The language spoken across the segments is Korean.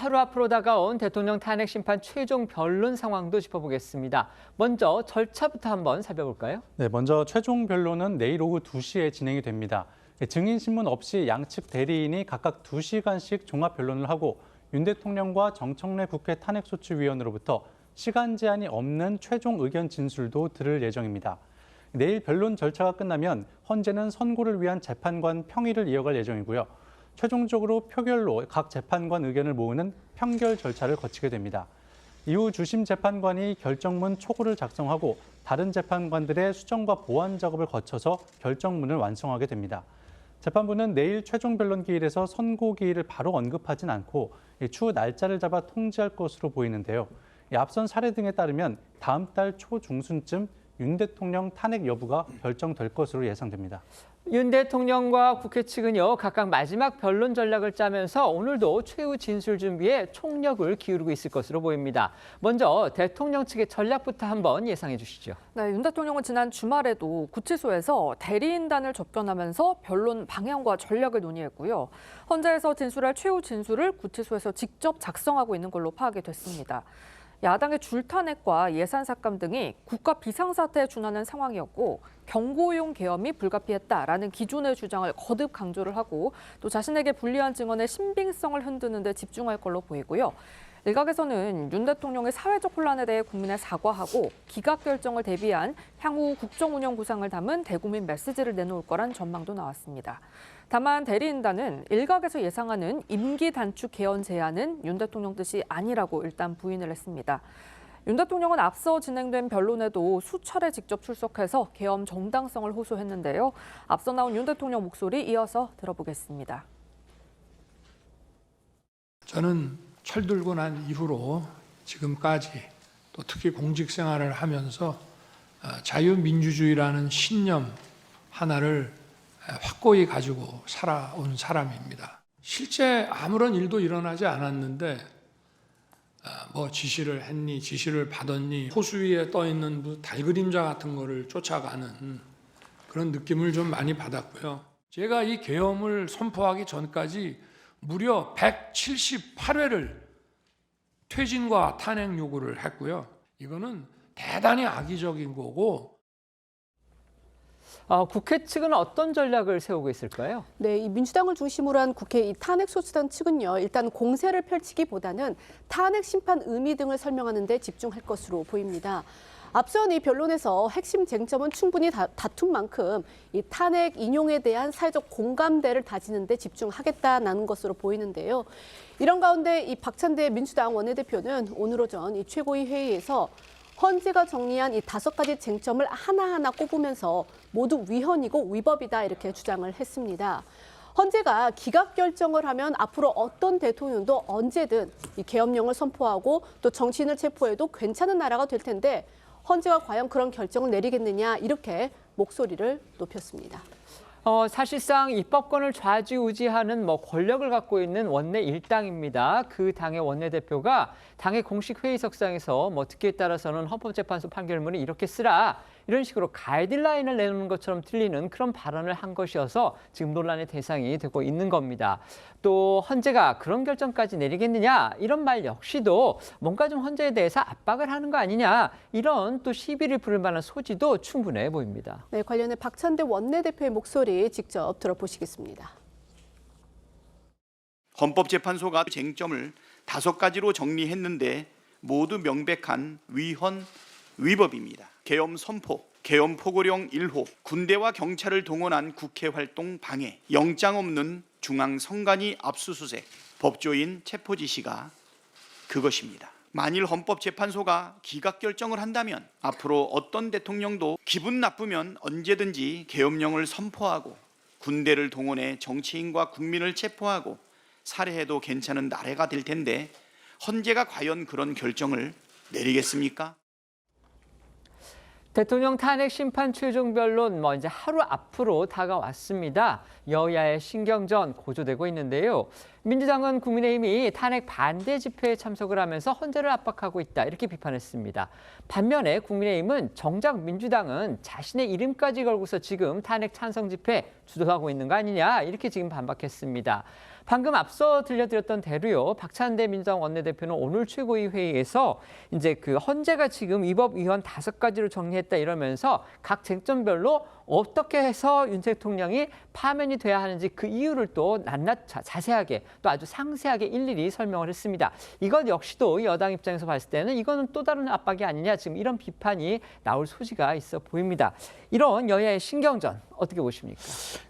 하루 앞으로 다가온 대통령 탄핵 심판 최종 변론 상황도 짚어보겠습니다. 먼저 절차부터 한번 살펴볼까요? 네, 먼저 최종 변론은 내일 오후 2시에 진행이 됩니다. 증인 신문 없이 양측 대리인이 각각 2시간씩 종합 변론을 하고 윤 대통령과 정청래 국회 탄핵소추위원으로부터 시간 제한이 없는 최종 의견 진술도 들을 예정입니다. 내일 변론 절차가 끝나면 헌재는 선고를 위한 재판관 평의를 이어갈 예정이고요. 최종적으로 표결로 각 재판관 의견을 모으는 평결 절차를 거치게 됩니다. 이후 주심 재판관이 결정문 초고를 작성하고 다른 재판관들의 수정과 보완 작업을 거쳐서 결정문을 완성하게 됩니다. 재판부는 내일 최종 변론 기일에서 선고 기일을 바로 언급하진 않고 추후 날짜를 잡아 통지할 것으로 보이는데요. 앞선 사례 등에 따르면 다음 달 초중순쯤 윤 대통령 탄핵 여부가 결정될 것으로 예상됩니다. 윤 대통령과 국회 측은요, 각각 마지막 변론 전략을 짜면서 오늘도 최후 진술 준비에 총력을 기울이고 있을 것으로 보입니다. 먼저 대통령 측의 전략부터 한번 예상해 주시죠. 네, 윤 대통령은 지난 주말에도 구치소에서 대리인단을 접견하면서 변론 방향과 전략을 논의했고요. 헌재에서 진술할 최후 진술을 구치소에서 직접 작성하고 있는 걸로 파악이 됐습니다. 야당의 줄탄핵과 예산 삭감 등이 국가 비상사태에 준하는 상황이었고 경고용 계엄이 불가피했다라는 기존의 주장을 거듭 강조를 하고 또 자신에게 불리한 증언의 신빙성을 흔드는 데 집중할 걸로 보이고요. 일각에서는 윤 대통령의 사회적 혼란에 대해 국민에 사과하고 기각 결정을 대비한 향후 국정 운영 구상을 담은 대국민 메시지를 내놓을 거란 전망도 나왔습니다. 다만 대리인단은 일각에서 예상하는 임기 단축 개헌 제안은 윤 대통령 뜻이 아니라고 일단 부인을 했습니다. 윤 대통령은 앞서 진행된 변론에도 수차례 직접 출석해서 계엄 정당성을 호소했는데요. 앞서 나온 윤 대통령 목소리 이어서 들어보겠습니다. 저는 철들고 난 이후로 지금까지 또 특히 공직 생활을 하면서 자유민주주의라는 신념 하나를 확고히 가지고 살아온 사람입니다. 실제 아무런 일도 일어나지 않았는데 뭐 지시를 했니, 지시를 받았니, 호수 위에 떠 있는 달그림자 같은 거를 쫓아가는 그런 느낌을 좀 많이 받았고요. 제가 이 계엄을 선포하기 전까지 무려 178회를 퇴진과 탄핵 요구를 했고요. 이거는 대단히 악의적인 거고. 국회 측은 어떤 전략을 세우고 있을까요? 네, 이 민주당을 중심으로 한 국회 이 탄핵소추단 측은요, 일단 공세를 펼치기보다는 탄핵 심판 의미 등을 설명하는 데 집중할 것으로 보입니다. 앞선 이 변론에서 핵심 쟁점은 충분히 다툰 만큼 이 탄핵 인용에 대한 사회적 공감대를 다지는 데 집중하겠다는 것으로 보이는데요. 이런 가운데 이 박찬대 민주당 원내대표는 오늘 오전 이 최고위 회의에서 헌재가 정리한 이 5가지 쟁점을 하나하나 꼽으면서 모두 위헌이고 위법이다 이렇게 주장을 했습니다. 헌재가 기각 결정을 하면 앞으로 어떤 대통령도 언제든 이 계엄령을 선포하고 또 정치인을 체포해도 괜찮은 나라가 될 텐데 헌재가 과연 그런 결정을 내리겠느냐 이렇게 목소리를 높였습니다. 사실상 입법권을 좌지우지하는 권력을 갖고 있는 원내 일당입니다. 그 당의 원내대표가 당의 공식 회의석상에서 특기에 따라서는 헌법재판소 판결문을 이렇게 쓰라 이런 식으로 가이드라인을 내놓는 것처럼 들리는 그런 발언을 한 것이어서 지금 논란의 대상이 되고 있는 겁니다. 또 헌재가 그런 결정까지 내리겠느냐 이런 말 역시도 뭔가 좀 헌재에 대해서 압박을 하는 거 아니냐 이런 또 시비를 부를 만한 소지도 충분해 보입니다. 네, 관련해 박찬대 원내대표의 목소리 직접 들어보시겠습니다. 헌법재판소가 쟁점을 5가지로 정리했는데 모두 명백한 위헌, 위법입니다. 계엄 선포, 계엄 포고령 1호, 군대와 경찰을 동원한 국회 활동 방해, 영장 없는 중앙선관위 압수수색, 법조인 체포 지시가 그것입니다. 만일 헌법재판소가 기각 결정을 한다면 앞으로 어떤 대통령도 기분 나쁘면 언제든지 계엄령을 선포하고 군대를 동원해 정치인과 국민을 체포하고 살해해도 괜찮은 나라가 될 텐데 헌재가 과연 그런 결정을 내리겠습니까? 대통령 탄핵 심판 최종 변론 이제 하루 앞으로 다가왔습니다. 여야의 신경전 고조되고 있는데요. 민주당은 국민의힘이 탄핵 반대 집회에 참석을 하면서 헌재를 압박하고 있다 이렇게 비판했습니다. 반면에 국민의힘은 정작 민주당은 자신의 이름까지 걸고서 지금 탄핵 찬성 집회 주도하고 있는 거 아니냐 이렇게 지금 반박했습니다. 방금 앞서 들려드렸던 대로요. 박찬대 민주당 원내대표는 오늘 최고위 회의에서 이제 그 헌재가 지금 위법 위헌 5가지로 정리했다 이러면서 각 쟁점별로 어떻게 해서 윤 대통령이 파면이 돼야 하는지 그 이유를 또 낱낱 자세하게 또 아주 상세하게 일일이 설명을 했습니다. 이것 역시도 여당 입장에서 봤을 때는 이거는 또 다른 압박이 아니냐 지금 이런 비판이 나올 소지가 있어 보입니다. 이런 여야의 신경전 어떻게 보십니까?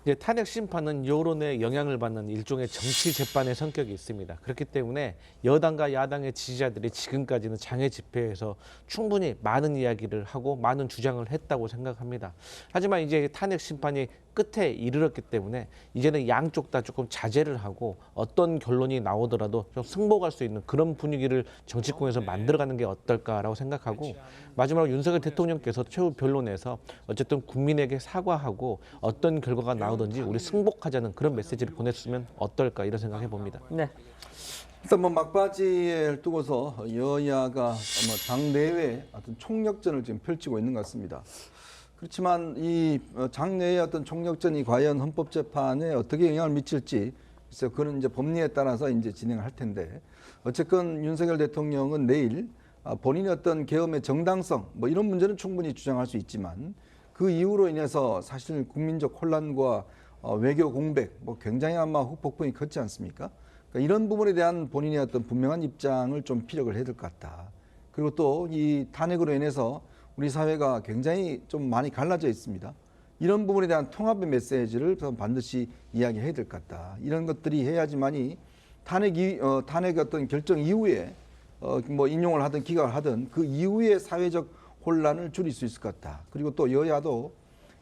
이제 탄핵 심판은 여론에 영향을 받는 일종의 정치 재판의 성격이 있습니다. 그렇기 때문에 여당과 야당의 지지자들이 지금까지는 장외 집회에서 충분히 많은 이야기를 하고 많은 주장을 했다고 생각합니다. 하지만 이제 탄핵 심판이 끝에 이르렀기 때문에 이제는 양쪽 다 조금 자제를 하고 어떤 결론이 나오더라도 좀 승복할 수 있는 그런 분위기를 정치권에서 만들어가는 게 어떨까라고 생각하고 마지막으로 윤석열 대통령께서 최후 변론에서 어쨌든 국민에게 사과하고 어떤 결과가 나오든지 우리 승복하자는 그런 메시지를 보냈으면 어떨까 이런 생각해 봅니다. 네. 일단 뭐 막바지에 두고서 여야가 당내외 어떤 총력전을 지금 펼치고 있는 것 같습니다. 그렇지만 이 장내의 어떤 총력전이 과연 헌법재판에 어떻게 영향을 미칠지 글쎄요, 그건 이제 법리에 따라서 이제 진행을 할 텐데 어쨌건 윤석열 대통령은 내일 본인의 어떤 계엄의 정당성 뭐 이런 문제는 충분히 주장할 수 있지만 그 이후로 인해서 사실 국민적 혼란과 외교 공백 뭐 굉장히 아마 후폭풍이 컸지 않습니까? 그러니까 이런 부분에 대한 본인의 어떤 분명한 입장을 좀 피력을 해야 될 것 같다. 그리고 또 이 탄핵으로 인해서 우리 사회가 굉장히 좀 많이 갈라져 있습니다. 이런 부분에 대한 통합의 메시지를 반드시 이야기해야 될 것 같다. 이런 것들이 해야지만이 탄핵 어떤 결정 이후에 뭐 인용을 하든 기각을 하든 그 이후의 사회적 혼란을 줄일 수 있을 것 같다. 그리고 또 여야도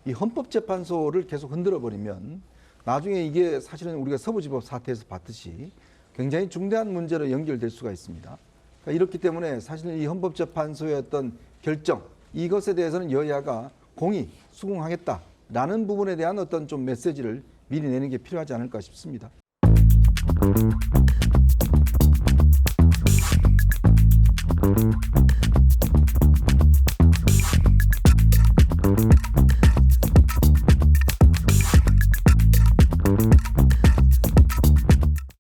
이 헌법재판소를 계속 흔들어 버리면 나중에 이게 사실은 우리가 서부지법 사태에서 봤듯이 굉장히 중대한 문제로 연결될 수가 있습니다. 그러니까 이렇기 때문에 사실 이 헌법재판소의 어떤 결정 이것에 대해서는 여야가 공의 수긍하겠다라는 부분에 대한 어떤 좀 메시지를 미리 내는 게 필요하지 않을까 싶습니다.